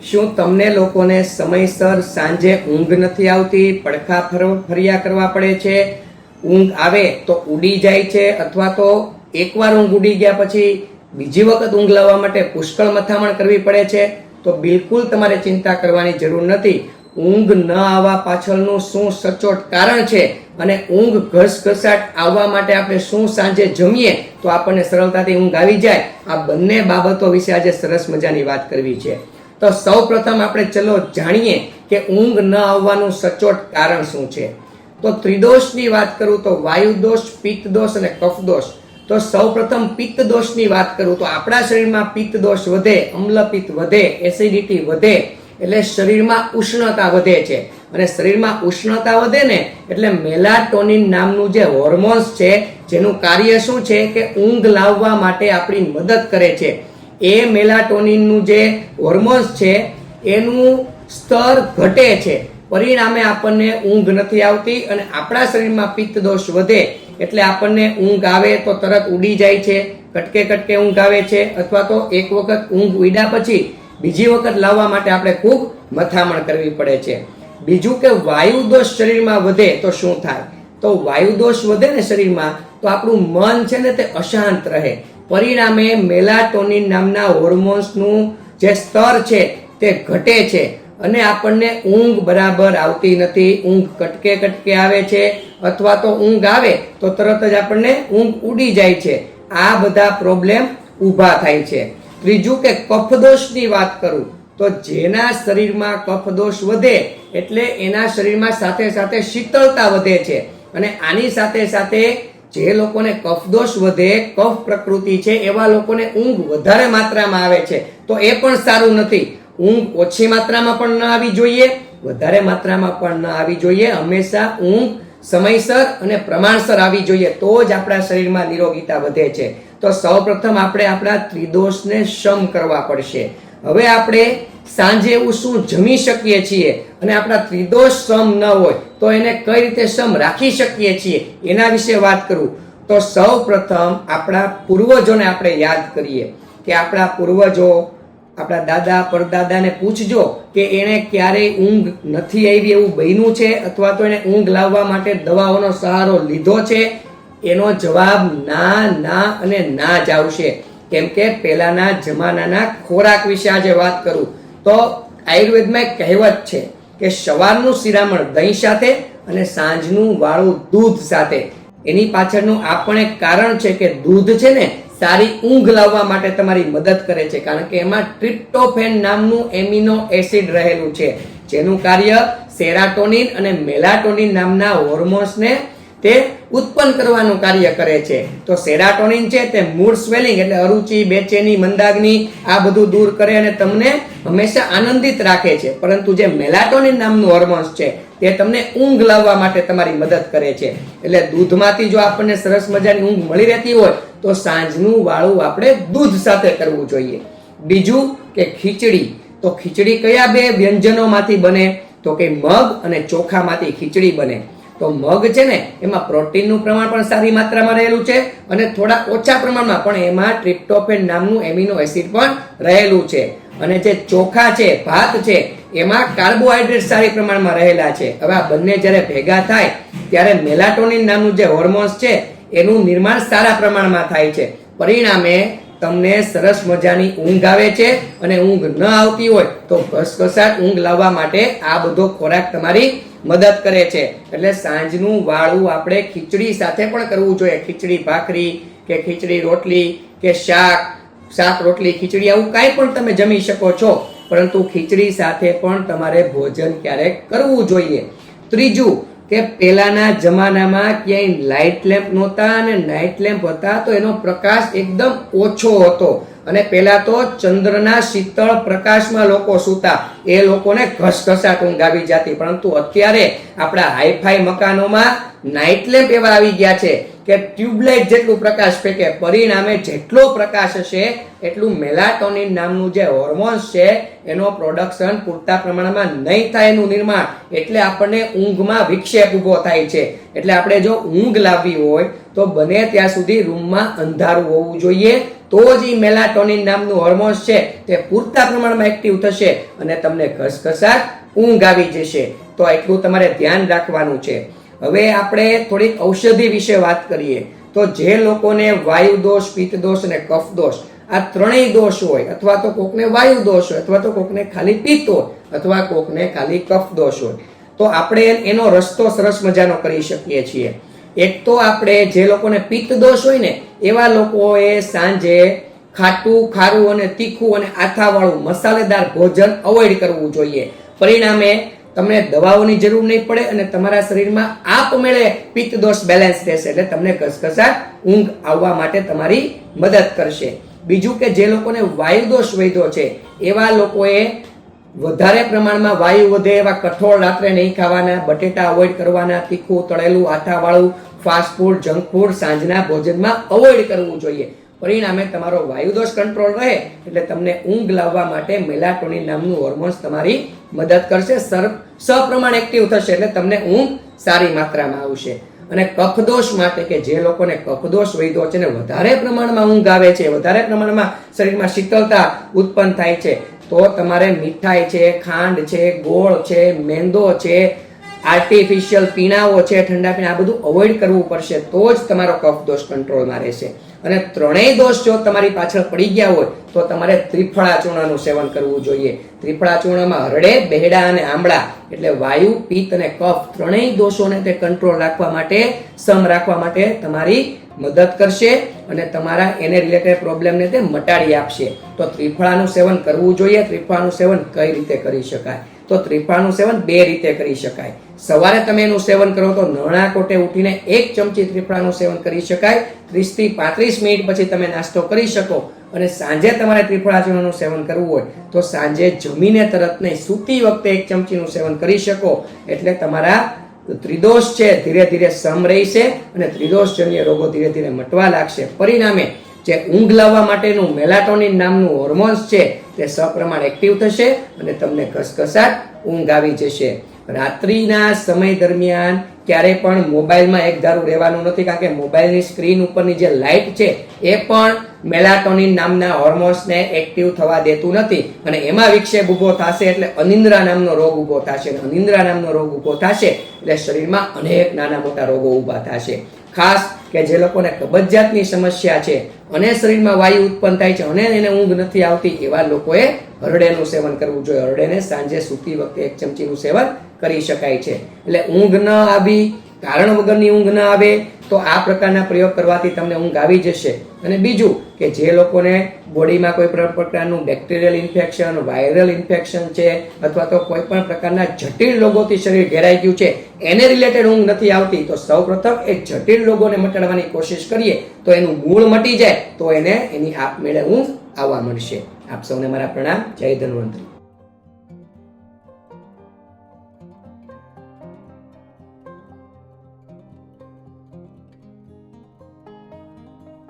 શું તમને લોકોને સમયસર સાંજે ઊંઘ નથી આવતી, પડખા ફર્યા કરવા પડે છે, ઊંઘ આવે તો ઉડી જાય છે, અથવા તો એકવાર ઊંઘ ઉડી ગયા પછી બીજી વખત ઊંઘ લાવવા માટે પુષ્કળ મથામણ કરવી પડે છે? તો બિલકુલ તમારે ચિંતા કરવાની જરૂર નથી. ઊંઘ ન આવવા પાછળનું શું સચોટ કારણ છે અને ઊંઘ ઘસઘસાટ આવવા માટે આપણે શું સાંજે જમીએ તો આપણને સરળતાથી ઊંઘ આવી જાય, આ બંને બાબતો વિશે આજે સરસ મજાની વાત કરવી છે. તો સૌ પ્રથમ આપણે ચલો જાણીએ કે ઊંઘ ન આવવાનું સચોટ કારણ શું છે. તો ત્રિદોષની વાત કરું તો વાયુ દોષ, પિત્ત દોષ અને કફ દોષ. તો સૌ પ્રથમ પિત્ત દોષની વાત કરું તો આપણા શરીરમાં પિત્ત દોષ વધે, અમ્લપિત્ત વધે, એસિડિટી વધે, એટલે શરીરમાં ઉષ્ણતા વધે છે. અને શરીરમાં ઉષ્ણતા વધે ને એટલે મેલાટોનિન નામનું જે હોર્મોન્સ છે જેનું કાર્ય શું છે કે ઊંઘ લાવવા માટે આપણી મદદ કરે છે. એ મેલાટોનિનનું જે હોર્મોન્સ છે એનું સ્તર ઘટે છે, પરિણામે આપણને ઊંઘ નથી આવતી અને આપણા શરીરમાં પિત્ત દોષ વધે એટલે આપણને ઊંઘ આવે તો તરત ઉડી જાય છે, કટકે કટકે ઊંઘ આવે છે, અથવા તો એક વખત ઊંઘ ઉડ્યા પછી બીજી વખત લાવવા માટે આપણે ખૂબ મથામણ કરવી પડે છે. બીજું કે વાયુ દોષ શરીરમાં વધે તો શું થાય? તો વાયુ દોષ વધે ને શરીરમાં તો આપણું મન છે ને તે અશાંત રહે, પરિણામે મેલાટોનિન નામના હોર્મોન્સનું જે સ્તર છે તે ઘટે છે અને આપણને ઊંઘ બરાબર આવતી નથી, ઊંઘ કટકે કટકે આવે છે, અથવા તો ઊંઘ આવે તો તરત જ આપણને ઊંઘ ઉડી જાય છે. આ બધા પ્રોબ્લેમ ઊભા થાય છે. ત્રીજું કે કફદોષની વાત કરું તો જેના શરીરમાં કફદોષ વધે એટલે એના શરીરમાં સાથે સાથે શીતળતા વધે છે. અને આની સાથે સાથે જે લોકોને કફદોષ વધે, કફ પ્રકૃતિ છે, એવા લોકોને ઊંઘ વધારે માત્રામાં આવે છે. તો એ પણ સારું નથી. ઊંઘ ઓછી માત્રામાં પણ ન આવી જોઈએ, વધારે માત્રામાં પણ ન આવી જોઈએ. હંમેશા ઊંઘ સમયસર અને પ્રમાણસર આવી જોઈએ, તો જ આપણા શરીરમાં નિરોગીતા વધે છે. તો સૌપ્રથમ આપણે આપણા ત્રિદોષને શમ કરવા પડશે. હવે આપણે સાંજે એવું શું જમી શકીએ છીએ અને આપણા ત્રિદોષ સમ ન હોય તો એને કઈ રીતે સમ રાખી શકીએ છીએ એના વિશે વાત કરું. તો સૌપ્રથમ આપણા પૂર્વજોને આપણે યાદ કરીએ કે આપણા પૂર્વજો, આપણા દાદા પરદાદાને પૂછજો કે એને ક્યારેય ઊંઘ નથી આવી એવું બન્યું છે, અથવા તો એને ઊંઘ લાવવા માટે દવાઓનો સહારો લીધો છે? એનો જવાબ ના, ના અને ના જ આવશે. કેમ કે પહેલાના જમાનાના ખોરાક વિશે આજે વાત કરું તો આયુર્વેદમાં એક કહેવત છે કે સવારનું શિરામણ દહીં સાથે અને સાંજનું વાળું દૂધ સાથે. એની પાછળનું આ પણ એક કારણ છે કે દૂધ છે ને સારી ઊંઘ લાવવા માટે તમારી મદદ કરે છે, કારણ કે એમાં ટ્રિપ્ટોફેન નામનું એમિનો એસિડ રહેલું છે જેનું કાર્ય સેરાટોનિન અને મેલાટોનિન નામના હોર્મોન્સને તે ઉત્પન્ન કરવાનું કાર્ય કરે છે. તો સેરાટોનિન છે તે મૂડ સ્વેલિંગ એટલે અરુચિ, બેચેની, મંદાગ્નિ આ બધું દૂર કરે અને તમને હંમેશા આનંદિત રાખે છે. પરંતુ જે મેલાટોનિન નામનું હોર્મોન્સ છે તે તમને ઊંઘ લાવવા માટે તમારી મદદ કરે છે. એટલે દૂધમાંથી જો આપણને સરસ મજાની ઊંઘ મળી રહેતી હોય તો સાંજનું વાળું આપણે દૂધ સાથે કરવું જોઈએ. બીજું કે ખીચડી. તો ખીચડી કયા બે વ્યંજનોમાંથી બને? તો કે મગ અને ચોખામાંથી ખીચડી બને. તો મગ છે ને એમાં પ્રોટીનનું પ્રમાણ પણ સારી માત્રામાં રહેલું છે અને થોડા ઓછા પ્રમાણમાં પણ એમાં ટ્રિપ્ટોફેન નામનું એમિનો એસિડ પણ રહેલું છે. અને જે ચોખા છે, ભાત છે, એમાં કાર્બોહાઈડ્રેટ સારી પ્રમાણમાં રહેલા છે. હવે આ બંને જ્યારે ભેગા થાય ત્યારે મેલાટોનિન નામનું જે હોર્મોન્સ છે એનું નિર્માણ સારા પ્રમાણમાં થાય છે. પરિણામે તમને સરસ મજાની ઊંઘ આવે છે અને ઊંઘ ન આવતી હોય તો ઘસઘસાટ ઊંઘ લાવવા માટે આ બધો ખોરાક તમારી મદદ કરે છે. એટલે સાંજનું વાળું આપણે ખીચડી સાથે પણ કરવું જોઈએ. ખીચડી ભાખરી કે ખીચડી રોટલી કે શાક રોટલી ખીચડી આવું કાંઈ પણ તમે જમી શકો છો, પરંતુ ખીચડી સાથે પણ તમારે ભોજન ક્યારેક કરવું જોઈએ. ત્રીજું કે પહેલાના જમાનામાં ક્યાંય લાઇટ લેમ્પ નહોતા અને નાઇટ લેમ્પ હતા તો એનો પ્રકાશ એકદમ ઓછો હતો અને પહેલા તો ચંદ્રના શીતળ પ્રકાશમાં લોકો સૂતા, એ લોકોને ઘસઘસાટ ઊંઘ આવી જતી. પરંતુ અત્યારે આપણા હાઈફાઈ મકાનોમાં નાઇટ લેમ્પ એવા આવી ગયા છે કે ટ્યુબલાઇટ જેટલું પ્રકાશ ફેંકે, પરિણામે જેટલો પ્રકાશ હશે એટલું મેલાટોનિન નામનું જે હોર્મોન્સ છે એનો પ્રોડક્શન પૂરતા પ્રમાણમાં નહીં થાય એનું નિર્માણ, એટલે આપણને ઊંઘમાં વિક્ષેપ ઊભો થાય છે. એટલે આપણે જો ઊંઘ લાવવી હોય તો બને ત્યાં સુધી રૂમમાં અંધારું હોવું જોઈએ, તો તો જ એ મેલાટોનિન નામનું હોર્મોન્સ છે તે પૂરતા પ્રમાણમાં એક્ટિવ થશે અને તમને ઘસઘસાટ ઊંઘ આવી જશે. તો એટલું તમારે ધ્યાન રાખવાનું છે. હવે આપણે થોડીક ઔષધિ વિશે વાત કરીએ. તો જે લોકોને વાયુ દોષ, પિત્ત દોષ અને કફ દોષ આ ત્રણેય દોષ હોય, અથવા તો કોકને વાયુ દોષ હોય, અથવા તો કોકને ખાલી પિત્ત હોય, અથવા કોકને ખાલી કફ દોષ હોય, તો આપણે એનો રસ્તો સરસ મજાનો કરી શકીએ છીએ. એક તો આપણે જે લોકોને પિત્ત દોષ હોય ને એવા લોકોએ સાંજે ખાટું, ખારું અને તીખું અને આથાવાળું મસાલેદાર ભોજન અવોઇડ કરવું જોઈએ. પરિણામે તમને દવાઓની જરૂર નહીં પડે અને તમારા શરીરમાં આપમેળે પિત્ત દોષ બેલેન્સ રહેશે, એટલે તમને ઘસઘસાટ ઊંઘ આવવા માટે તમારી મદદ કરશે. બીજું કે જે લોકોને વાયુ દોષ વધ્યો છે એવા લોકોએ વધારે પ્રમાણમાં વાયુ વધે એવા કઠોળ રાત્રે નહીં ખાવાના, બટેટા અવોઇડ કરવાના, તીખું, તળેલું, આથાવાળું, ફાસ્ટ ફૂડ, જંક ફૂડ સાંજના ભોજનમાં અવોઇડ કરવું જોઈએ. પરિણામે તમારો વાયુદોષ કંટ્રોલ રહે એટલે તમને ઊંઘ લાવવા માટે મેલાટોનિન નામનું હોર્મોન્સ તમારી મદદ કરશે, સપ્રમાણ એક્ટિવ થશે એટલે તમને ઊંઘ સારી માત્રામાં આવશે. અને કફદોષ માટે કે જે લોકોને કફદોષ વધ્યો છે ને વધારે પ્રમાણમાં ઊંઘ આવે છે, વધારે પ્રમાણમાં શરીરમાં શીતળતા ઉત્પન્ન થાય છે, તો તમારે મીઠાઈ છે, ખાંડ છે, ગોળ છે, મેંદો છે, આર્ટિફિશિયલ પીણાઓ છે, ઠંડા પીણા, આ બધું અવોઇડ કરવું પડશે. તો જ તમારો કફદોષ કંટ્રોલમાં રહેશે. અને ત્રણેય દોષ જો તમારી પાછળ પડી ગયા હોય તો તમારે ત્રિફળા ચૂર્ણનું સેવન કરવું જોઈએ. ત્રિફળા ચૂર્ણમાં હરડે, બેહડા અને આમળા એટલે વાયુ, પિત્ત અને કફ ત્રણેય દોષોને તે કંટ્રોલ રાખવા માટે, સમ રાખવા માટે તમારી મદદ કરશે અને તમારા એને રિલેટેડ પ્રોબ્લેમને તે મટાડી આપશે. તો ત્રિફળાનું સેવન કરવું જોઈએ. ત્રિફળાનું સેવન કઈ રીતે કરી શકાય? તો ત્રિફળાનું સેવન બે રીતે કરી શકાય. સવારે તમે એનું સેવન કરો તો નરણા કોટે ઉઠીને 1 ચમચી ત્રિફળાનું સેવન કરી શકાય. 30 થી 35 મિનિટ પછી તમે નાસ્તો કરી શકો. અને સાંજે તમારે ત્રિફળા ચૂર્ણનું સેવન કરવું હોય તો સાંજે જમીને તરત નહીં, સૂતી વખતે 1 ચમચીનું સેવન કરી શકો. એટલે તમારા ત્રિદોષ છે ધીરે ધીરે સમ રહેશે અને ત્રિદોષજન્ય રોગો ધીરે ધીરે મટવા લાગશે. પરિણામે જે ઊંઘ લાવવા માટેનું મેલાટોનિન નામનું હોર્મોન્સ છે તે સપ્રમાણ એક્ટિવ થશે અને તમને ઘસઘસાટ ઊંઘ આવી જશે. રાત્રિના સમય દરમિયાન ક્યારેય પણ મોબાઈલમાં એક ધારું રહેવાનું નથી, કારણ કે મોબાઈલની સ્ક્રીન ઉપરની જે લાઇટ છે એ પણ મેલાટોનિન નામના હોર્મોન્સને એક્ટિવ થવા દેતું નથી અને એમાં વિક્ષેપ ઊભો થશે એટલે અનિદ્રા નામનો રોગ ઊભો થશે. અનિદ્રા નામનો રોગ ઊભો થશે એટલે શરીરમાં અનેક નાના મોટા રોગો ઊભા થશે. ખાસ કે જે લોકોને કબજિયાતની સમસ્યા છે અને શરીરમાં વાયુ ઉત્પન્ન થાય છે અને એને ઊંઘ નથી આવતી એવા લોકોએ હરડેનું સેવન કરવું જોઈએ. હરડેને સાંજે સૂતી વખતે 1 ચમચીનું સેવન કરી શકાય છે. એટલે ઊંઘ ન આવી, કારણ વગરની ઊંઘ ન આવે તો આ પ્રકારના પ્રયોગ કરવાથી તમને ઊંઘ આવી જશે. અને બીજું કે જે લોકોને બોડીમાં કોઈ પણ પ્રકારનું બેક્ટેરિયલ ઇન્ફેક્શન, વાયરલ ઇન્ફેક્શન છે અથવા તો કોઈ પણ પ્રકારના જટિલ રોગોથી શરીર ઘેરાઈ ગયું છે, એને રિલેટેડ ઊંઘ નથી આવતી, તો સૌપ્રથમ એ જટિલ રોગોને મટાડવાની કોશિશ કરીએ તો એનું મૂળ મટી જાય તો એને એની આપમેળે ઊંઘ આવવા મળશે. આપ સૌને મારા પ્રણામ. જય ધન્વંતરી.